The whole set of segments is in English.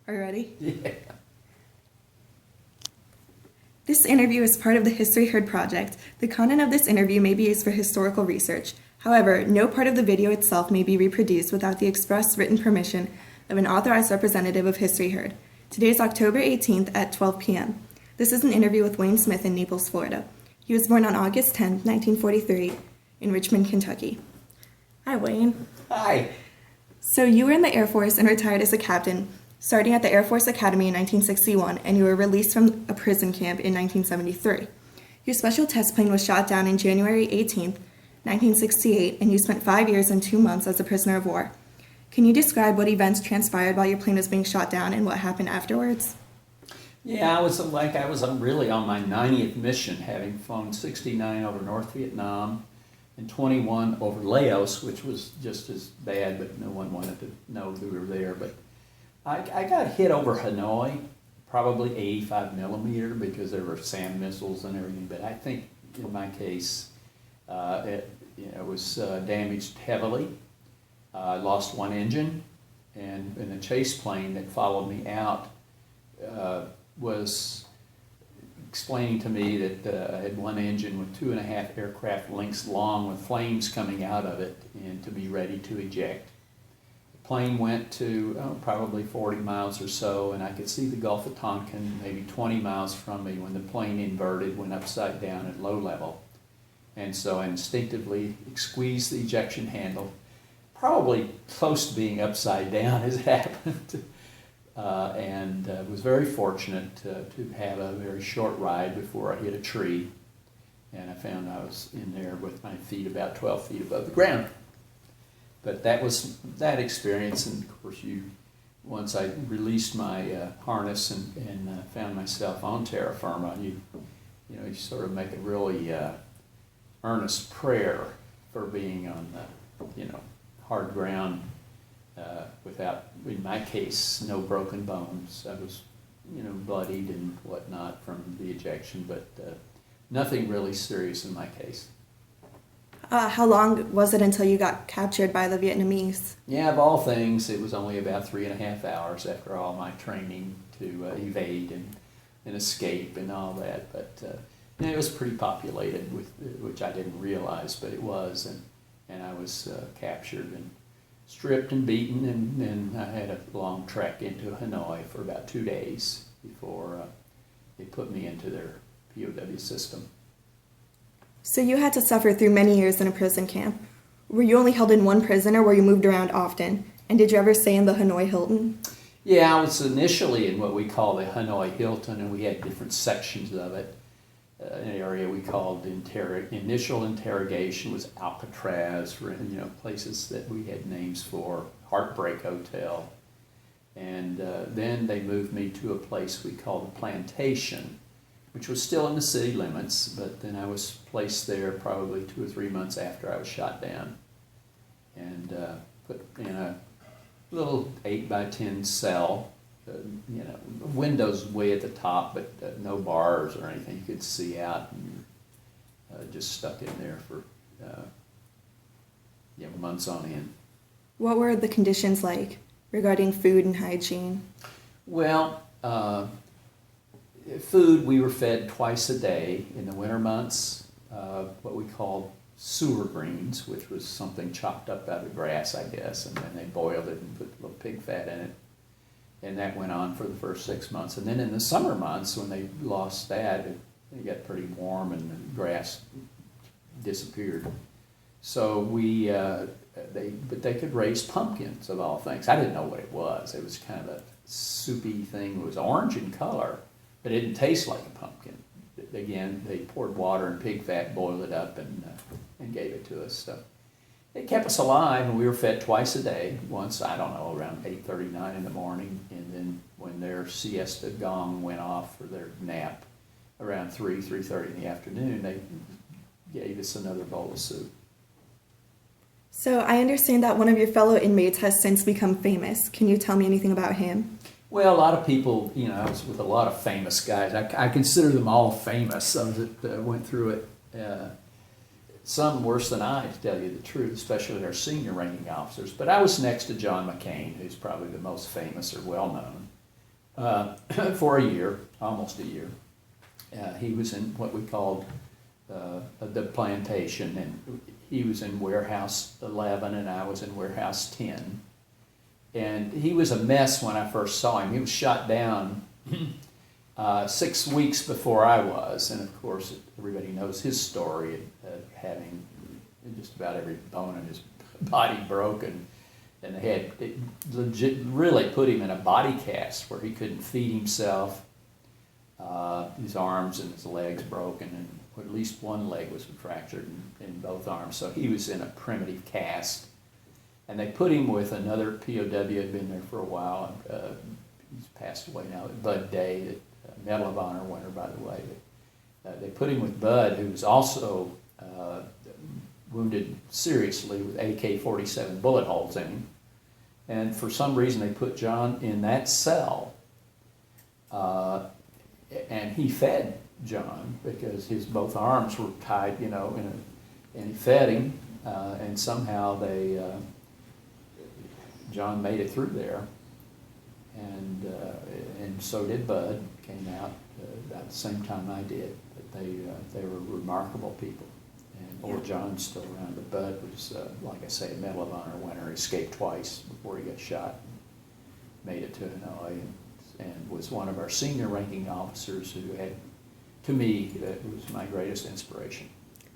Are you ready? Yeah. This interview is part of the History Heard project. The content of this interview may be used for historical research. However, no part of the video itself may be reproduced without the express written permission of an authorized representative of History Heard. Today is October 18th at 12 p.m. This is an interview with Wayne Smith in Naples, Florida. He was born on August 10, 1943, in Richmond, Kentucky. Hi, Wayne. Hi. So you were in the Air Force and retired as a captain, starting at the Air Force Academy in 1961, and you were released from a prison camp in 1973. Your special test plane was shot down on January 18, 1968, and you spent 5 years and 2 months as a prisoner of war. Can you describe what events transpired while your plane was being shot down and what happened afterwards? Yeah, I was really on my 90th mission, having flown 69 over North Vietnam and 21 over Laos, which was just as bad, but no one wanted to know we were there. But I got hit over Hanoi, probably 85 millimeter, because there were SAM missiles and everything. But I think in my case, it was damaged heavily. I lost one engine, and the chase plane that followed me out was explaining to me that I had one engine with 2.5 aircraft lengths long with flames coming out of it and to be ready to eject. The plane went to probably 40 miles or so, and I could see the Gulf of Tonkin maybe 20 miles from me when the plane inverted, went upside down at low level. And so I instinctively squeezed the ejection handle, probably close to being upside down as it happened. And was very fortunate to have a very short ride before I hit a tree, and I found I was in there with my feet about 12 feet above the ground. But that was that experience, and of course once I released my harness and found myself on terra firma, you sort of make a really earnest prayer for being on hard ground. Without, in my case, no broken bones. I was, bloodied and whatnot from the ejection, but nothing really serious in my case. How long was it until you got captured by the Vietnamese? Yeah, of all things, it was only about 3.5 hours after all my training to evade and escape and all that. But it was pretty populated, which I didn't realize, but it was, and I was captured and stripped and beaten, and I had a long trek into Hanoi for about 2 days before they put me into their POW system. So you had to suffer through many years in a prison camp. Were you only held in one prison, or were you moved around often? And did you ever stay in the Hanoi Hilton? Yeah, I was initially in what we call the Hanoi Hilton, and we had different sections of it. An area we called initial interrogation was Alcatraz, places that we had names for, Heartbreak Hotel. And then they moved me to a place we called the Plantation, which was still in the city limits, but then I was placed there probably 2 or 3 months after I was shot down and put in a little 8x10 cell. Windows way at the top, but no bars or anything. You could see out, and just stuck in there for months on end. What were the conditions like regarding food and hygiene? Well, food, we were fed twice a day in the winter months, what we called sewer greens, which was something chopped up out of grass, I guess, and then they boiled it and put a little pig fat in it. And that went on for the first 6 months. And then in the summer months, when they lost that, it got pretty warm and the grass disappeared. So but they could raise pumpkins of all things. I didn't know what it was. It was kind of a soupy thing. It was orange in color, but it didn't taste like a pumpkin. Again, they poured water and pig fat, boiled it up, and gave it to us. So it kept us alive, and we were fed twice a day. Once, I don't know, around 8:30, 9 in the morning, and then when their siesta gong went off for their nap, around 3:30 in the afternoon, they gave us another bowl of soup. So I understand that one of your fellow inmates has since become famous. Can you tell me anything about him? Well, a lot of people, I was with a lot of famous guys. I consider them all famous, some that went through it. Some worse than I, to tell you the truth, especially our senior ranking officers. But I was next to John McCain, who's probably the most famous or well-known. for a year, almost a year. He was in what we called the plantation, and he was in warehouse 11 and I was in warehouse 10. And he was a mess when I first saw him. He was shot down 6 weeks before I was, and of course everybody knows his story of having just about every bone in his body broken. And they had it legit really put him in a body cast where he couldn't feed himself. His arms and his legs broken, and at least one leg was fractured in both arms. So he was in a primitive cast. And they put him with another POW who had been there for a while. He's passed away now, Bud Day, Medal of Honor winner, by the way. They put him with Bud, who was also wounded seriously with AK-47 bullet holes in him. And for some reason, they put John in that cell. And he fed John because his both arms were tied, you know, and he fed him. And somehow John made it through there, and so did Bud. Came out about the same time I did. But they were remarkable people, and old John's still around. But Bud was, like I say, a Medal of Honor winner. Escaped twice before he got shot. Made it to Hanoi, and was one of our senior ranking officers who had, to me, that was my greatest inspiration.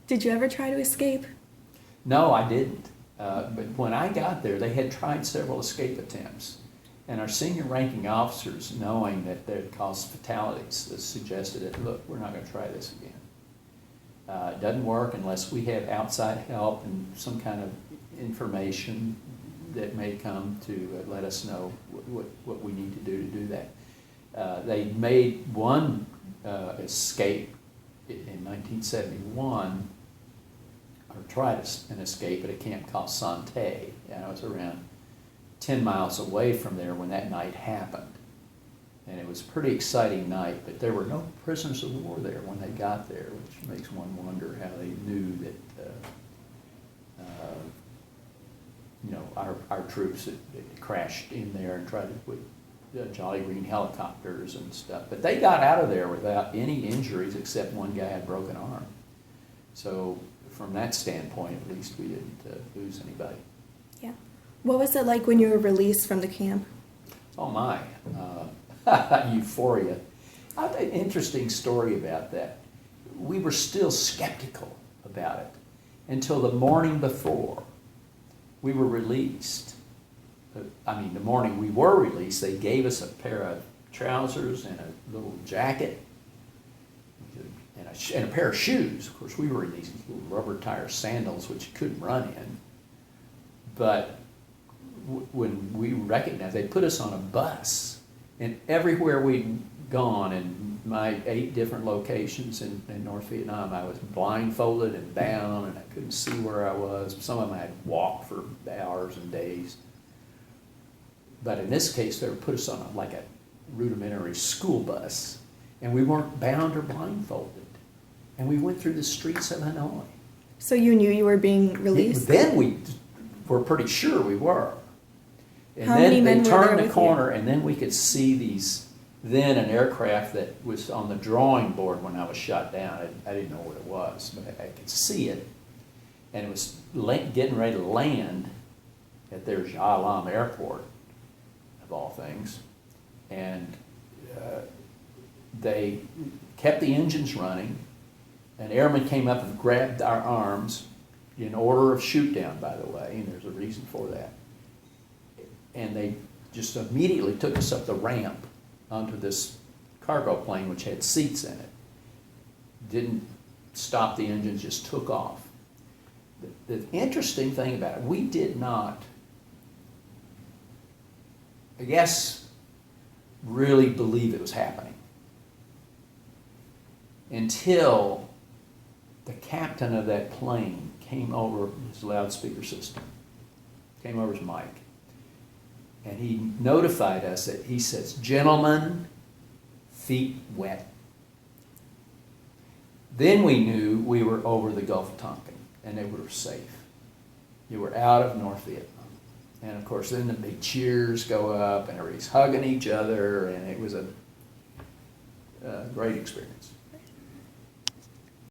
Did you ever try to escape? No, I didn't. But when I got there, they had tried several escape attempts. And our senior ranking officers, knowing that they'd cause fatalities, suggested that, look, we're not going to try this again. It doesn't work unless we have outside help and some kind of information that may come to let us know what we need to do that. They made one escape in 1971, or tried an escape at a camp called Santé. And I was around 10 miles away from there when that night happened. And it was a pretty exciting night, but there were no prisoners of war there when they got there, which makes one wonder how they knew that you know, our troops had crashed in there and tried to put Jolly Green helicopters and stuff. But they got out of there without any injuries except one guy had a broken arm. So from that standpoint, at least, we didn't lose anybody. Yeah. What was it like when you were released from the camp? Oh my, euphoria. I have an interesting story about that. We were still skeptical about it until the morning before we were released. I mean, the morning we were released, they gave us a pair of trousers and a little jacket and a pair of shoes. Of course, we were in these little rubber tire sandals, which you couldn't run in. But when we recognized, they put us on a bus, and everywhere we'd gone in my 8 different locations in North Vietnam, I was blindfolded and bound, and I couldn't see where I was. Some of them I had walked for hours and days. But in this case, they put us on like a rudimentary school bus, and we weren't bound or blindfolded. And we went through the streets of Hanoi. So you knew you were being released? Then we were pretty sure we were. And How then many men they were there turned the with corner, and then we could see then an aircraft that was on the drawing board when I was shot down. I didn't know what it was, but I could see it. And it was getting ready to land at their Ja Lam airport, of all things. And they kept the engines running. An airman came up and grabbed our arms in order of shoot down, by the way, and there's a reason for that. And they just immediately took us up the ramp onto this cargo plane, which had seats in it. Didn't stop the engines, just took off. The interesting thing about it, we did not, I guess, really believe it was happening until the captain of that plane came over his loudspeaker system, came over his mic, and he notified us that he says, "Gentlemen, feet wet." Then we knew we were over the Gulf of Tonkin and that we were safe. You were out of North Vietnam. And of course, then the big cheers go up and everybody's hugging each other, and it was a great experience.